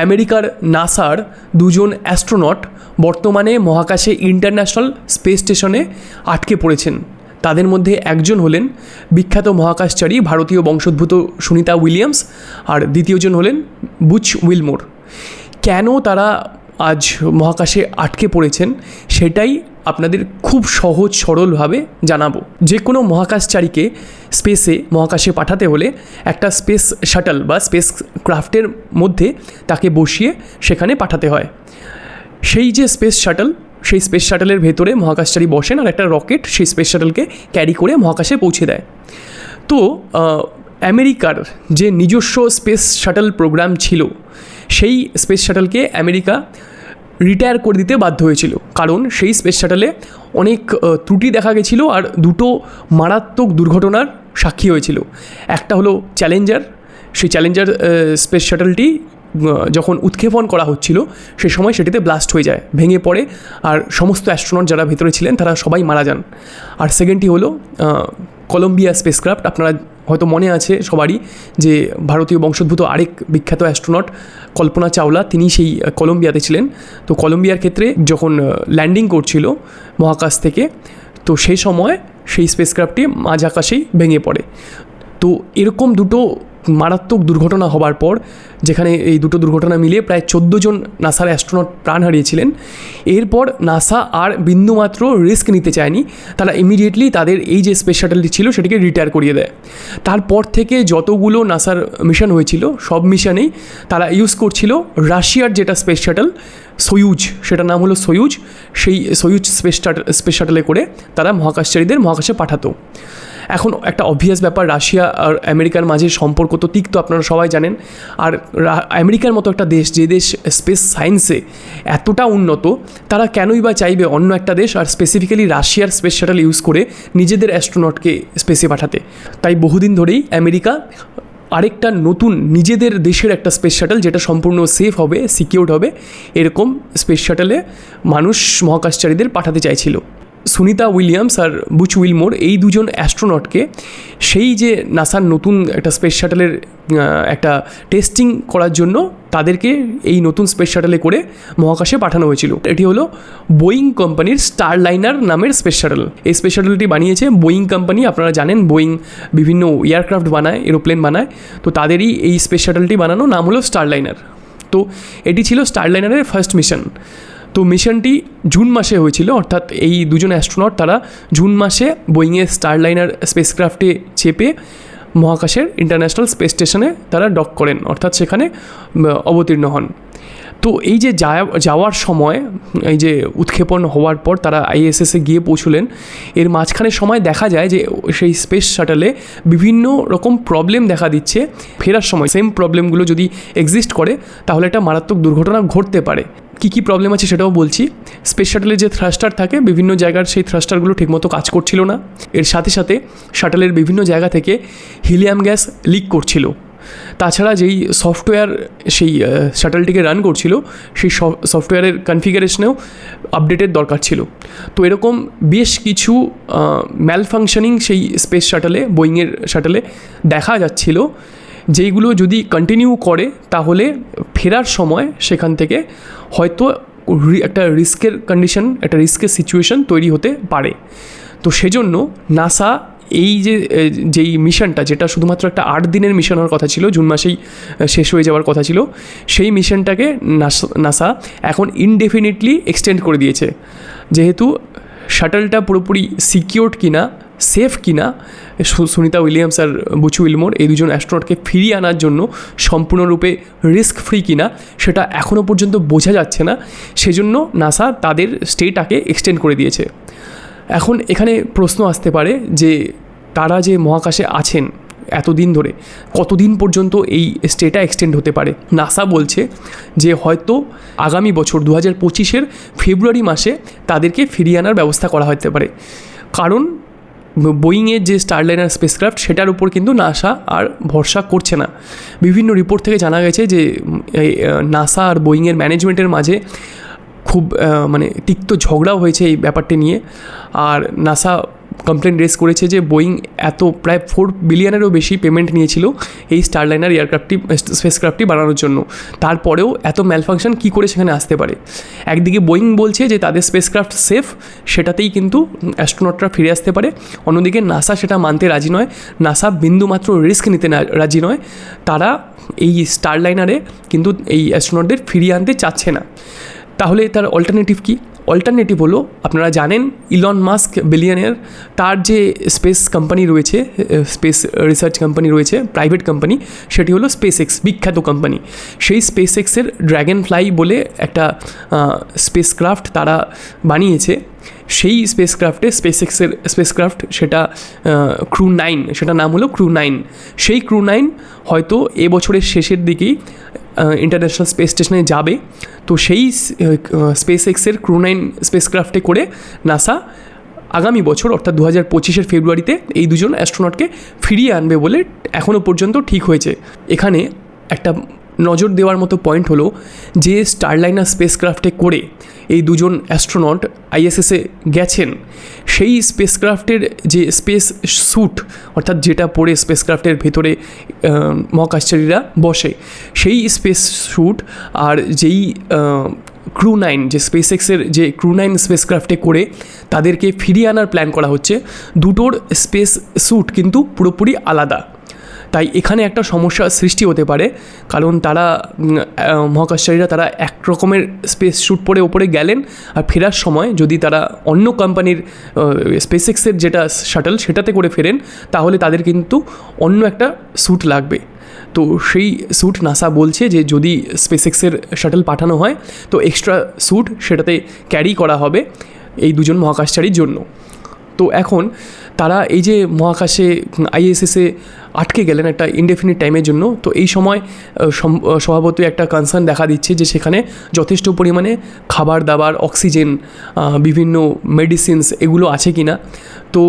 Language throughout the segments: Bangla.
আমেরিকার নাসার দুজন অ্যাস্ট্রোনট বর্তমানে মহাকাশে ইন্টারন্যাশনাল স্পেস স্টেশনে আটকে পড়েছেন। তাদের মধ্যে একজন হলেন বিখ্যাত মহাকাশচারী ভারতীয় বংশোদ্ভূত সুনিতা উইলিয়ামস, আর দ্বিতীয়জন হলেন বুচ উইলমোর। কেন তারা আজ মহাকাশে আটকে পড়েছেন সেটাই আপনাদের খুব সহজ সরলভাবে জানাবো। যে কোনো মহাকাশচারীকে মহাকাশে পাঠাতে হলে একটা স্পেস শাটল বা স্পেস ক্রাফটের মধ্যে তাকে বসিয়ে সেখানে পাঠাতে হয়। সেই স্পেস শাটলের ভেতরে মহাকাশচারী বসেন, আর একটা রকেট সেই স্পেস শাটলকে ক্যারি করে মহাকাশে পৌঁছে দেয়। তো আমেরিকার যে নিজস্ব স্পেস শাটল প্রোগ্রাম ছিল, সেই স্পেস শাটলকে আমেরিকা রিটায়ার করে দিতে বাধ্য হয়েছিল, কারণ সেই স্পেস শাটলে অনেক ত্রুটি দেখা গেছিলো আর দুটো মারাত্মক দুর্ঘটনার সাক্ষী হয়েছিল। একটা হলো চ্যালেঞ্জার। সেই চ্যালেঞ্জার স্পেস শাটলটি যখন উৎক্ষেপণ করা হচ্ছিল সে সময় সেটিতে ব্লাস্ট হয়ে যায়, ভেঙে পড়ে, আর সমস্ত অ্যাস্ট্রোনট যারা ভেতরে ছিলেন তারা সবাই মারা যান। আর সেকেন্ডটি হলো কলম্বিয়া স্পেসক্রাফট। আপনারা হয়তো মনে আছে সবারই যে ভারতীয় বংশোদ্ভূত আরেক বিখ্যাত অ্যাস্ট্রোনট কল্পনা চাওলা, তিনি সেই কলম্বিয়াতে ছিলেন। তো কলম্বিয়ার ক্ষেত্রে যখন ল্যান্ডিং করছিল মহাকাশ থেকে, তো সেই সময় সেই স্পেসক্রাফটটি মাঝ আকাশেই ভেঙে পড়ে। তো এরকম দুটো মারাত্মক দুর্ঘটনা হবার পর, যেখানে এই দুটো দুর্ঘটনা মিলিয়ে প্রায় 14 জন নাসার অ্যাস্ট্রোনট প্রাণ হারিয়েছিলেন, এরপর নাসা আর বিন্দুমাত্র রিস্ক নিতে চায়নি। তারা ইমিডিয়েটলি তাদের এই যে স্পেস শাটলটি ছিল সেটিকে রিটায়ার করিয়ে দেয়। তারপর থেকে যতগুলো নাসার মিশন হয়েছিল সব মিশনেই তারা ইউজ করছিল রাশিয়ার যেটা স্পেস শাটল সোয়ুজ, সেটার নাম হলো সোয়ুজ। সেই সোয়ুজ স্পেস শাটলে করে তারা মহাকাশচারীদের মহাকাশে পাঠাতো। এখন একটা অবভিয়াস ব্যাপার, রাশিয়া আর আমেরিকার মাঝে সম্পর্ক তো তিক্ত, আপনারা সবাই জানেন। আর আমেরিকার মতো একটা দেশ, যে দেশ স্পেস সায়েন্সে এতটা উন্নত, তারা কেনই বা চাইবে অন্য একটা দেশ, আর স্পেসিফিক্যালি রাশিয়ার স্পেস শাটল ইউজ করে নিজেদের অ্যাস্ট্রোনটকে স্পেসে পাঠাতে। তাই বহুদিন ধরেই আমেরিকা আরেকটা নতুন নিজেদের দেশের একটা স্পেস শাটল, যেটা সম্পূর্ণ সেফ হবে, সিকিউরড হবে, এরকম স্পেস শাটলে মানুষ মহাকাশচারীদের পাঠাতে চাইছিল। সুনিতা উইলিয়ামস আর বুচ উইলমোর এই দুজন অ্যাস্ট্রোনটকে সেই যে নাসার নতুন একটা স্পেস শাটলের একটা টেস্টিং করার জন্য তাদেরকে এই নতুন স্পেস শাটলে করে মহাকাশে পাঠানো হয়েছিল। এটি হলো বোয়িং কোম্পানির স্টারলাইনার নামের স্পেস শাটল। এই স্পেস শাটলটি বানিয়েছে বোয়িং কোম্পানি। আপনারা জানেন বোয়িং বিভিন্ন এয়ারক্রাফট বানায়, এরোপ্লেন বানায়, তো তাদেরই এই স্পেস শাটলটি বানানো নাম হলো স্টারলাইনার। তো এটি ছিল স্টারলাইনারের ফার্স্ট মিশন। তো মিশনটি জুন মাসে হয়েছিল, অর্থাৎ এই দুজন অ্যাস্ট্রোনট তারা জুন মাসে বোয়িংয়ের স্টারলাইনার স্পেসক্রাফটে চেপে মহাকাশের ইন্টারন্যাশনাল স্পেস স্টেশনে তারা ডক করেন, অর্থাৎ সেখানে অবতীর্ণ হন। তো এই যে যাওয়ার সময়, এই যে উৎক্ষেপণ হওয়ার পর তারা আইএসএসে গিয়ে পৌঁছলেন, এর মাঝখানের সময় দেখা যায় যে সেই স্পেস শাটলে বিভিন্ন রকম প্রবলেম দেখা দিচ্ছে। ফেরার সময় সেম প্রবলেমগুলো যদি এক্সিস্ট করে তাহলে একটা মারাত্মক দুর্ঘটনা ঘটতে পারে। কী প্রবলেম আছে সেটাও বলছি। স্পেস শাটলে যে থ্রাস্টার থাকে, বিভিন্ন জায়গার সেই থ্রাস্টারগুলো ঠিকমতো কাজ করছিল না। এর সাথে সাথে শাটলের বিভিন্ন জায়গা থেকে হিলিয়াম গ্যাস লিক করছিল। তাছাড়া যেই সফটওয়্যার সেই শাটলটিকে রান করছিল, সেই সফটওয়্যারের কনফিগারেশনেও আপডেটের দরকার ছিল। তো এরকম বেশ কিছু ম্যালফাংশনিং সেই স্পেস শাটলে, বোয়িংয়ের শাটলে দেখা যাচ্ছিল, যেইগুলো যদি কন্টিনিউ করে তাহলে ফেরার সময় সেখান থেকে হয়তো একটা রিস্কের কন্ডিশন, একটা রিস্কের সিচুয়েশন তৈরি হতে পারে। তো সেজন্য নাসা যেই মিশনটা, যেটা শুধুমাত্র একটা 8 দিনের মিশন হওয়ার কথা ছিল, জুন মাসেই শেষ হয়ে যাওয়ার কথা ছিল, সেই মিশনটাকে নাসা এখন ইনডেফিনিটলি এক্সটেন্ড করে দিয়েছে। যেহেতু শাটলটা পুরোপুরি সিকিউরড কিনা, সেফ কিনা, সুনিতা উইলিয়ামস আর বুচ উইলমোর এই দুজন অ্যাস্ট্রোনটকে ফিরিয়ে আনার জন্য সম্পূর্ণরূপে রিস্ক ফ্রি কিনা সেটা এখনও পর্যন্ত বোঝা যাচ্ছে না। সেজন্য নাসা তাদের স্টেটাকে এক্সটেন্ড করে দিয়েছে। এখন এখানে প্রশ্ন আসতে পারে যে তারা যে মহাকাশে আছেন এতদিন ধরে, কতদিন পর্যন্ত এই স্টেটা এক্সটেন্ড হতে পারে। নাসা বলছে যে হয়তো আগামী বছর 2025-এর ফেব্রুয়ারি মাসে তাদেরকে ফিরিয়ে আনার ব্যবস্থা করা হতে পারে, কারণ বোয়িংয়ের যে স্টারলাইনার স্পেসক্রাফট সেটার উপর কিন্তু নাসা আর ভরসা করছে না। বিভিন্ন রিপোর্ট থেকে জানা গেছে যে নাসা আর বোয়িংয়ের ম্যানেজমেন্টের মাঝে খুব তিক্ত ঝগড়াও হয়েছে এই ব্যাপারটি নিয়ে। আর নাসা কমপ্লেন রেজ করেছে যে বোয়িং এত প্রায় 4 বিলিয়নেরও বেশি পেমেন্ট নিয়েছিল এই স্টারলাইনার স্পেসক্রাফটটি বানানোর জন্য, তারপরেও এত ম্যালফাংশন কী করে সেখানে আসতে পারে। একদিকে বোয়িং বলছে যে তাদের স্পেসক্রাফট সেফ, সেটাতেই কিন্তু অ্যাস্ট্রোনটরা ফিরে আসতে পারে, অন্যদিকে নাসা সেটা মানতে রাজি নয়। নাসা বিন্দুমাত্র রিস্ক নিতে রাজি নয়, তারা এই স্টারলাইনারে কিন্তু এই অ্যাস্ট্রোনটদের ফিরিয়ে আনতে চাচ্ছে না। তাহলে তার অল্টারনেটিভ কী? অল্টারনেটিভ হলো, আপনারা জানেন ইলন মাস্ক বিলিয়নিয়ার, তার যে স্পেস কোম্পানি রয়েছে, স্পেস রিসার্চ কোম্পানি রয়েছে, প্রাইভেট কোম্পানি, সেটি হলো স্পেস এক্স, বিখ্যাত কোম্পানি। সেই স্পেস এক্সের ড্র্যাগন ফ্লাই বলে একটা স্পেসক্রাফট তারা বানিয়েছে। সেই স্পেস এক্সের স্পেসক্রাফট, সেটা ক্রু 9, সেটা নাম হলো ক্রু 9। সেই ক্রু 9 হয়তো এবছরের শেষের দিকেই ইন্টারন্যাশনাল স্পেস স্টেশনে যাবে। তো সেই স্পেস এক্সের ক্রু 9 স্পেসক্রাফটে করে নাসা আগামী বছর অর্থাৎ 2025 ফেব্রুয়ারিতে এই দুজন অ্যাস্ট্রোনটকে ফিরিয়ে আনবে বলে এখনও পর্যন্ত ঠিক হয়েছে। এখানে একটা নজর দেওয়ার মতো পয়েন্ট হলো যে স্টারলাইনার স্পেসক্রাফটে করে এই দুজন অ্যাস্ট্রোনট আইএসএসে গেছেন, সেই স্পেসক্রাফটের যে স্পেস স্যুট, অর্থাৎ যেটা পরে স্পেসক্রাফটের ভেতরে মহাকাশচারীরা বসে, সেই স্পেস স্যুট আর যেই ক্রু 9, যে স্পেস এক্সের যে ক্রু 9 স্পেসক্রাফটে করে তাদেরকে ফিরিয়ে আনার প্ল্যান করা হচ্ছে, দুটোর স্পেস স্যুট কিন্তু পুরোপুরি আলাদা। তাই এখানে একটা সমস্যার সৃষ্টি হতে পারে, কারণ তারা মহাকাশচারীরা তারা এক রকমের স্পেস স্যুট পরে ওপরে গেলেন, আর ফেরার সময় যদি তারা অন্য কোম্পানির স্পেস এক্সের যেটা শাটল সেটাতে করে ফেরেন, তাহলে তাদের কিন্তু অন্য একটা স্যুট লাগবে। তো সেই স্যুট নাসা বলছে যে যদি স্পেস এক্সের শাটল পাঠানো হয় তো এক্সট্রা স্যুট সেটাতে ক্যারি করা হবে এই দুজন মহাকাশচারীর জন্য। তো এখন তারা এই যে মহাকাশে আইএসএসে আটকে গেলেন একটা ইনডেফিনিট টাইমের জন্য, তো এই সময় স্বভাবতই একটা কনসার্ন দেখা দিচ্ছে যে সেখানে যথেষ্ট পরিমাণে খাবার দাবার, অক্সিজেন, বিভিন্ন মেডিসিনস এগুলো আছে কি না। তো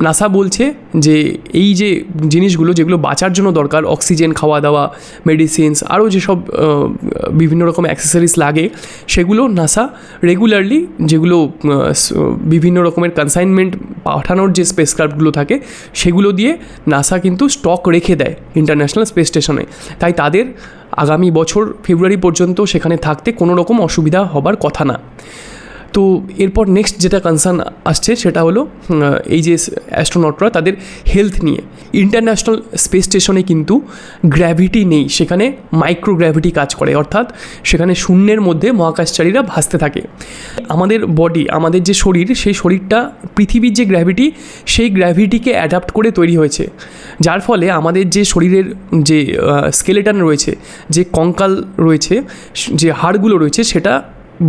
নাসা বলছে যে এই যে জিনিসগুলো যেগুলো বাঁচার জন্য দরকার, অক্সিজেন, খাওয়া দাওয়া, মেডিসিনস, আরও যেসব বিভিন্ন রকম অ্যাক্সেসরিজ লাগে, সেগুলো নাসা রেগুলারলি যেগুলো বিভিন্ন রকমের কনসাইনমেন্ট পাঠানোর যে স্পেসক্রাফটগুলো থাকে সেগুলো দিয়ে নাসা কিন্তু স্টক রেখে দেয় ইন্টারন্যাশনাল স্পেস স্টেশনে। তাই তাদের আগামী বছর ফেব্রুয়ারি পর্যন্ত সেখানে থাকতে কোনো রকম অসুবিধা হবার কথা না। তো এরপর নেক্সট যেটা কনসার্ন আসছে সেটা হলো এই যে অ্যাস্ট্রোনটরা তাদের হেলথ নিয়ে। ইন্টারন্যাশনাল স্পেস স্টেশনে কিন্তু গ্র্যাভিটি নেই, সেখানে মাইক্রোগ্র্যাভিটি কাজ করে, অর্থাৎ সেখানে শূন্যের মধ্যে মহাকাশচারীরা ভাসতে থাকে। আমাদের বডি, আমাদের যে শরীর, সেই শরীরটা পৃথিবীর যে গ্র্যাভিটি, সেই গ্র্যাভিটিকে অ্যাডাপ্ট করে তৈরি হয়েছে, যার ফলে আমাদের যে শরীরের যে স্কেলেটন রয়েছে, যে কঙ্কাল রয়েছে, যে হাড়গুলো রয়েছে, সেটা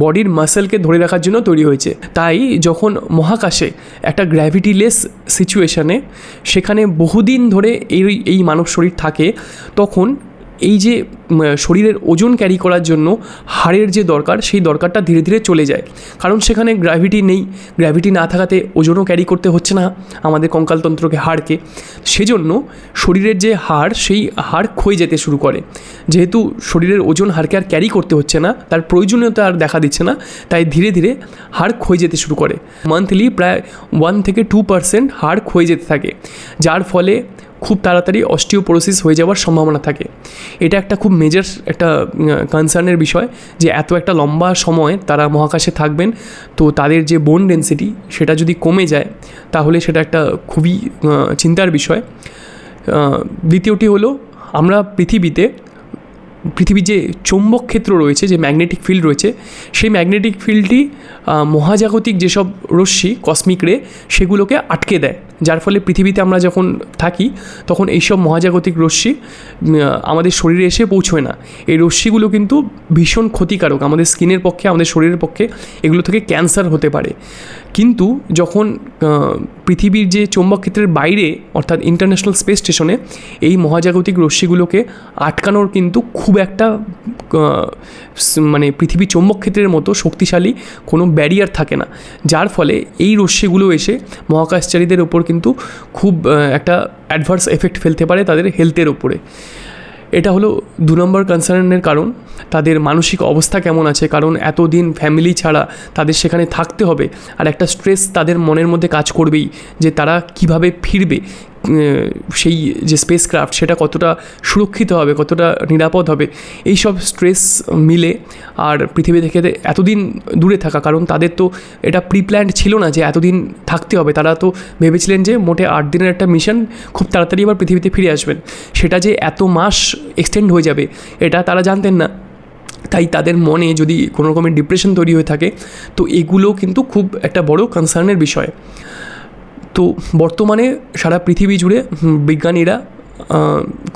বডির মাসেলকে ধরে রাখার জন্য তৈরি হয়েছে। তাই যখন মহাকাশে একটা গ্র্যাভিটিলেস সিচুয়েশানে সেখানে বহুদিন ধরে এই মানব শরীর থাকে, তখন এই যে শরীরের ওজন ক্যারি করার জন্য হাড়ের যে দরকার, সেই দরকারটা ধীরে ধীরে চলে যায়, কারণ সেখানে গ্র্যাভিটি নেই। গ্র্যাভিটি না থাকাতে ওজনও ক্যারি করতে হচ্ছে না আমাদের কঙ্কালতন্ত্রকে, হাড়কে। সেজন্য শরীরের যে হাড়, সেই হাড় ক্ষয়ে যেতে শুরু করে। যেহেতু শরীরের ওজন হাড়কে আর ক্যারি করতে হচ্ছে না, তার প্রয়োজনীয়তা আর দেখা দিচ্ছে না, তাই ধীরে ধীরে হাড় ক্ষয়ে যেতে শুরু করে। মান্থলি প্রায় 1 থেকে 2% হাড় ক্ষয়ে যেতে থাকে, যার ফলে খুব তাড়াতাড়ি অস্টিওপোরোসিস হয়ে যাওয়ার সম্ভাবনা থাকে। এটা একটা খুব মেজর একটা কনসার্নের বিষয় যে এত একটা লম্বা সময় তারা মহাকাশে থাকবেন, তো তাদের যে বোন ডেন্সিটি সেটা যদি কমে যায় তাহলে সেটা একটা খুবই চিন্তার বিষয়। দ্বিতীয়টি হলো, আমরা পৃথিবীর যে চৌম্বক ক্ষেত্র রয়েছে, যে ম্যাগনেটিক ফিল্ড রয়েছে, সেই ম্যাগনেটিক ফিল্ডটি মহাজাগতিক যেসব রশ্মি, কসমিক রে, সেগুলোকে আটকে দেয়, যার ফলে পৃথিবীতে আমরা যখন থাকি তখন এইসব মহাজাগতিক রশ্মি আমাদের শরীরে এসে পৌঁছয় না। এই রশ্মিগুলো কিন্তু ভীষণ ক্ষতিকারক আমাদের স্কিনের পক্ষে, আমাদের শরীরের পক্ষে। এগুলো থেকে ক্যান্সার হতে পারে। কিন্তু যখন পৃথিবীর যে চৌম্বক ক্ষেত্রের বাইরে, অর্থাৎ ইন্টারন্যাশনাল স্পেস স্টেশনে, এই মহাজাগতিক রশ্মিগুলোকে আটকানোর কিন্তু খুব একটা মানে পৃথিবীর চৌম্বক ক্ষেত্রের মতো শক্তিশালী কোনো ব্যারিয়ার থাকে না, যার ফলে এই রশ্মিগুলো এসে মহাকাশচারীদের ওপর কিন্তু খুব একটা অ্যাডভার্স এফেক্ট ফেলতে পারে তাদের হেলথের ওপরে। এটা হলো 2 নম্বর কনসার্নের কারণ। তাদের মানসিক অবস্থা কেমন আছে, কারণ এতদিন ফ্যামিলি ছাড়া তাদের সেখানে থাকতে হবে, আর একটা স্ট্রেস তাদের মনের মধ্যে কাজ করবেই যে তারা কিভাবে ফিরবে, সেই যে স্পেসক্রাফট সেটা কতটা সুরক্ষিত হবে, কতটা নিরাপদ হবে, এই সব স্ট্রেস মিলে আর পৃথিবী থেকে এতদিন দূরে থাকা, কারণ তাদের তো এটা প্রিপ্ল্যান্ড ছিল না যে এতদিন থাকতে হবে। তারা তো ভেবেছিলেন যে মোটে 8 দিনের একটা মিশন, খুব তাড়াতাড়ি আবার পৃথিবীতে ফিরে আসবেন। সেটা যে এত মাস এক্সটেন্ড হয়ে যাবে এটা তারা জানতেন না। তাই তাদের মনে যদি কোনো রকমের ডিপ্রেশন তৈরি হয়ে থাকে, তো এগুলো কিন্তু খুব একটা বড় কনসার্নের বিষয়। তো বর্তমানে সারা পৃথিবী জুড়ে বিজ্ঞানীরা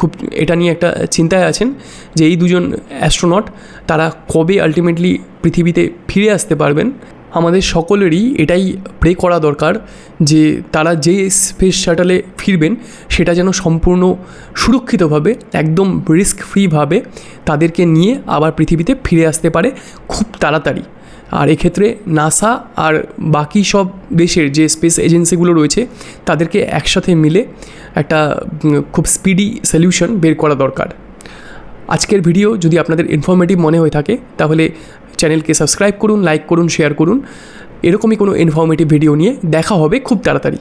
খুব এটা নিয়ে একটা চিন্তায় আছেন যে এই 2জন অ্যাস্ট্রোনট তারা কবে আলটিমেটলি পৃথিবীতে ফিরে আসতে পারবেন। আমাদের সকলেরই এটাই প্রে করা দরকার যে তারা যে স্পেস শাটলে ফিরবেন সেটা যেন সম্পূর্ণ সুরক্ষিতভাবে, একদম রিস্ক ফ্রিভাবে তাদেরকে নিয়ে আবার পৃথিবীতে ফিরে আসতে পারে খুব তাড়াতাড়ি। আর এক্ষেত্রে নাসা আর বাকি সব দেশের যে স্পেস এজেন্সিগুলো রয়েছে তাদেরকে একসাথে মিলে একটা খুব স্পিডি সলিউশন বের করা দরকার। আজকের ভিডিও যদি আপনাদের ইনফরমেটিভ মনে হয়ে থাকে তাহলে চ্যানেলকে সাবস্ক্রাইব করুন, লাইক করুন, শেয়ার করুন। এরকমই কোনো ইনফরমেটিভ ভিডিও নিয়ে দেখা হবে খুব তাড়াতাড়ি।